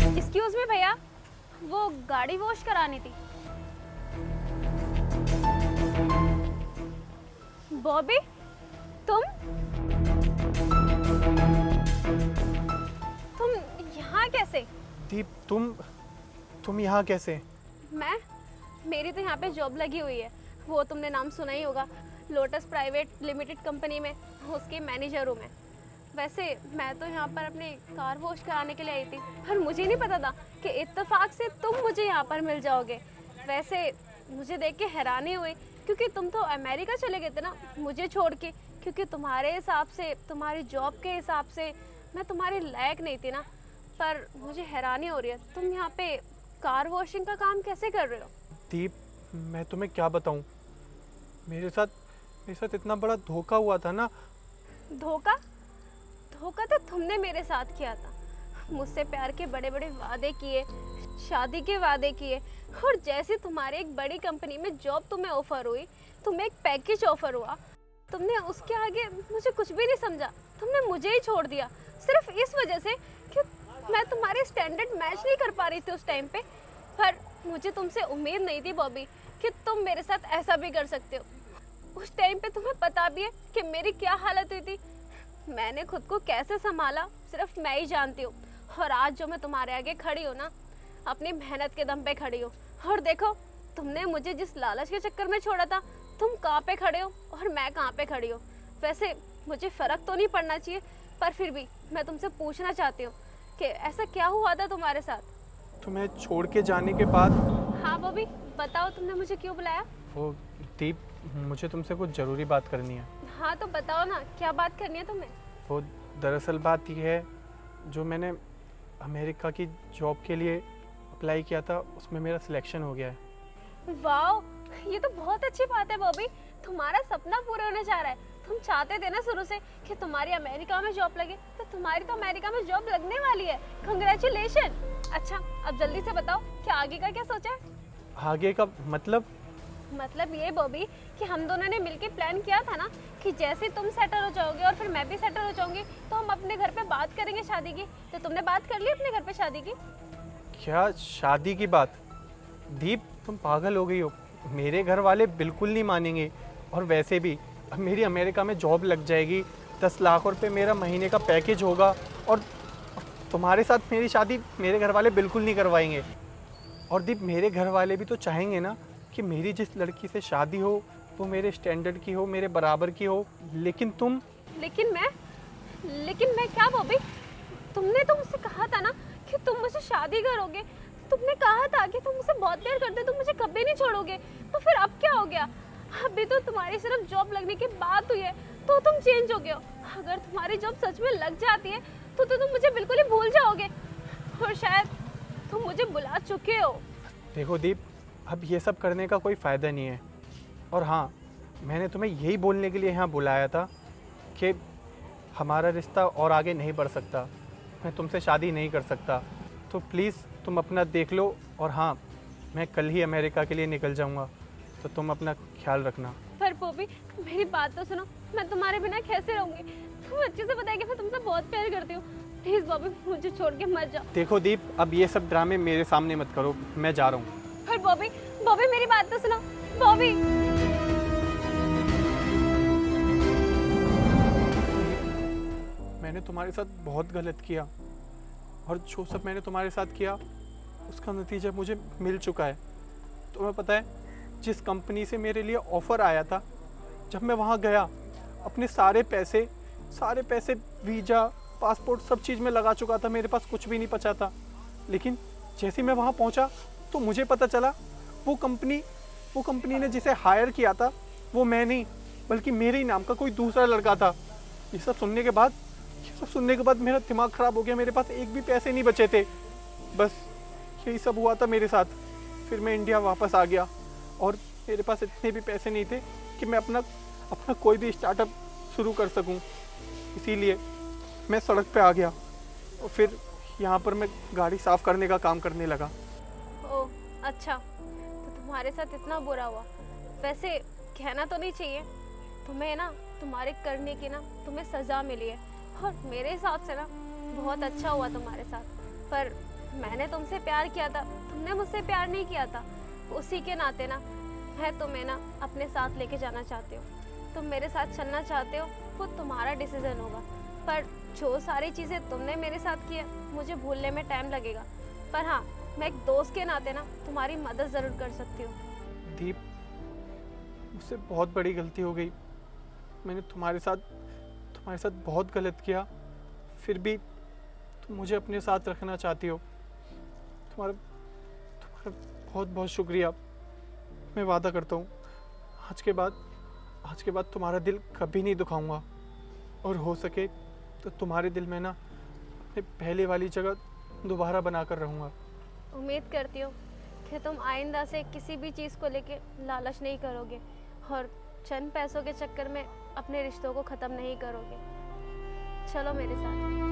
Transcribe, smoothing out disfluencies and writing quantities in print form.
Excuse me भैया, वो गाड़ी वॉश करानी थी। बॉबी, तुम यहाँ कैसे? दीप, तुम यहाँ कैसे? मेरी तो यहाँ पे जॉब लगी हुई है। वो तुमने नाम सुना ही होगा, लोटस प्राइवेट लिमिटेड कंपनी में उसके मैनेजर हूँ मैं। वैसे मैं तो यहाँ पर अपनी कार वॉश कराने के लिए आई थी, पर मुझे नहीं पता था कि इत्तेफाक से तुम मुझे यहाँ पर मिल जाओगे। वैसे मुझे देख के हैरानी हुई, क्योंकि तुम तो अमेरिका चले गए थे ना मुझे छोड़ के, क्योंकि तुम्हारे हिसाब से, तुम्हारी जॉब के हिसाब से मैं तुम्हारे लायक नहीं थी ना। पर मुझे हैरानी हो रही है, तुम यहाँ पे कार वॉशिंग का काम कैसे कर रहे हो? दीप, मैं तुम्हें क्या बताऊँ, मेरे साथ इतना बड़ा धोखा हुआ था ना। धोखा तो तुमने मेरे साथ किया था। मुझसे प्यार के बड़े बड़े वादे किए, शादी के वादे किए, और जैसे तुम्हारे एक बड़ी कंपनी में जॉब तुम्हें ऑफर हुई, तुम्हें एक पैकेज ऑफर हुआ, तुमने उसके आगे मुझे कुछ भी नहीं समझा। तुमने मुझे ही छोड़ दिया सिर्फ इस वजह से कि मैं तुम्हारे स्टैंडर्ड मैच नहीं कर पा रही थी उस टाइम पे। पर मुझे तुमसे उम्मीद नहीं थी बॉबी कि तुम मेरे साथ ऐसा भी कर सकते हो। उस टाइम पे तुम्हें पता भी है कि मेरी क्या हालत हुई थी। मैंने खुद को कैसे संभाला सिर्फ मैं ही जानती हूँ। और आज जो मैं तुम्हारे आगे खड़ी हूँ ना, अपनी मेहनत के दम पे खड़ी हूँ। और देखो, तुमने मुझे जिस लालच के चक्कर में छोड़ा था, तुम कहाँ पे खड़े हो और मैं कहाँ पे खड़ी हूँ। वैसे मुझे फ़र्क तो नहीं पड़ना चाहिए, पर फिर भी मैं तुमसे पूछना चाहती हूँ कि ऐसा क्या हुआ था तुम्हारे साथ? तुम्हें छोड़ के जाने के बाद। हाँ बॉबी, बताओ तुमने मुझे क्यों बुलाया? वो दीप, मुझे तुमसे कुछ ज़रूरी बात करनी है। हाँ तो बताओ ना, क्या बात करनी है तुम्हें? वो दरअसल बात ये है, जो मैंने अमेरिका की जॉब के लिए अप्लाई किया था, उसमें मेरा सिलेक्शन हो गया है। वाओ, ये तो बहुत अच्छी बात है बॉबी। तुम्हारा सपना पूरा होने जा रहा है। तुम चाहते थे ना शुरू से कि तुम्हारी अमेरिका में जॉब लगे, तो तुम्हारी तो अमेरिका में जॉब लगने वाली है। कंग्रेचुलेशन। अच्छा, अब जल्दी से बताओ कि आगे का क्या सोचा है? आगे का मतलब ये बॉबी कि हम दोनों ने मिलके प्लान किया था ना कि जैसे तुम सेटल हो जाओगे और फिर मैं भी सेटल हो जाऊंगी, तो हम अपने घर पे बात करेंगे शादी की। तो तुमने बात कर ली अपने घर पे शादी की? क्या शादी की बात? दीप, तुम पागल हो गई हो। मेरे घर वाले बिल्कुल नहीं मानेंगे। और वैसे भी अब मेरी अमेरिका में जॉब लग जाएगी, 10 लाख रुपए मेरा महीने का पैकेज होगा, और तुम्हारे साथ मेरी शादी मेरे घर वाले बिल्कुल नहीं करवाएंगे। और दीप, मेरे घर वाले भी तो चाहेंगे ना कि मेरी जिस लड़की से शादी हो वो मेरे स्टैंडर्ड की हो, मेरे बराबर की हो। लेकिन तुम। लेकिन मैं क्या बॉबी? तुमने तो मुझसे कहा था ना कि तुम मुझसे शादी करोगे। तुमने कहा था कि तुम मुझसे बहुत प्यार करते हो, तुम मुझे कभी नहीं छोड़ोगे। तो फिर अब क्या हो गया? अभी तो तुम्हारी सिर्फ जॉब लगने की बात हुई है तो तुम चेंज हो गए हो। अगर तुम्हारी जॉब सच में लग जाती है तो तुम मुझे बिल्कुल ही भूल जाओगे, और शायद तुम मुझे बुला चुके हो। देखो दीप, अब ये सब करने का कोई फ़ायदा नहीं है। और हाँ, मैंने तुम्हें यही बोलने के लिए यहाँ बुलाया था कि हमारा रिश्ता और आगे नहीं बढ़ सकता, मैं तुमसे शादी नहीं कर सकता। तो प्लीज़ तुम अपना देख लो। और हाँ, मैं कल ही अमेरिका के लिए निकल जाऊँगा, तो तुम अपना ख्याल रखना। पर बॉबी, मेरी बात तो सुनो, मैं तुम्हारे बिना कैसे रहूँगी? तुम अच्छे से बताया कि मैं तुमसे बहुत प्यार करती हूँ। प्लीज़ बॉबी, मुझे छोड़ के मत जाओ। देखो दीप, अब ये सब ड्रामे मेरे सामने मत करो, मैं जा रहा हूँ। पर बॉबी मेरी बात तो सुनो। बॉबी, मैंने तुम्हारे साथ बहुत गलत किया, और जो सब मैंने तुम्हारे साथ किया उसका नतीजा मुझे मिल चुका है। तुम्हें पता है, जिस कंपनी से मेरे लिए ऑफ़र आया था, जब मैं वहाँ गया अपने सारे पैसे वीज़ा, पासपोर्ट, सब चीज़ में लगा चुका था, मेरे पास कुछ भी नहीं बचा था। लेकिन जैसे ही मैं वहाँ पहुँचा तो मुझे पता चला वो कंपनी ने जिसे हायर किया था वो मैं नहीं, बल्कि मेरे ही नाम का कोई दूसरा लड़का था। ये सब सुनने के बाद मेरा दिमाग ख़राब हो गया। मेरे पास एक भी पैसे नहीं बचे थे। बस यही सब हुआ था मेरे साथ। फिर मैं इंडिया वापस आ गया, और मेरे पास इतने भी पैसे नहीं थे कि मैं अपना कोई भी स्टार्टअप शुरू कर सकूं। इसीलिए मैं सड़क पे आ गया, और फिर यहाँ पर मैं गाड़ी साफ़ करने का काम करने लगा। ओह अच्छा, तो तुम्हारे साथ इतना बुरा हुआ। वैसे कहना तो नहीं चाहिए, तुम्हें ना तुम्हारे करने की ना तुम्हें सज़ा मिली है, और मेरे हिसाब से ना बहुत अच्छा हुआ तुम्हारे साथ। पर मैंने तुमसे प्यार किया था, तुमने मुझसे प्यार नहीं किया था। उसी के नाते ना मैं तुम्हें ना अपने साथ लेके जाना चाहती हूँ। तुम मेरे साथ चलना चाहते हो, वो तुम्हारा डिसीजन होगा। पर जो सारी चीज़ें तुमने मेरे साथ की है, मुझे भूलने में टाइम लगेगा। पर हाँ, मैं एक दोस्त के नाते ना तुम्हारी मदद ज़रूर कर सकती हूँ। दीप, मुझसे बहुत बड़ी गलती हो गई। मैंने तुम्हारे साथ बहुत गलत किया, फिर भी तुम मुझे अपने साथ रखना चाहती हो। तुम्हारा तुम्हारा बहुत बहुत शुक्रिया। मैं वादा करता हूँ आज के बाद तुम्हारा दिल कभी नहीं दुखाऊंगा, और हो सके तो तुम्हारे दिल में ना अपने पहले वाली जगह दोबारा बनाकर रहूँगा। उम्मीद करती हूँ कि तुम आइंदा से किसी भी चीज़ को लेके लालच नहीं करोगे, और चंद पैसों के चक्कर में अपने रिश्तों को ख़त्म नहीं करोगे। चलो मेरे साथ।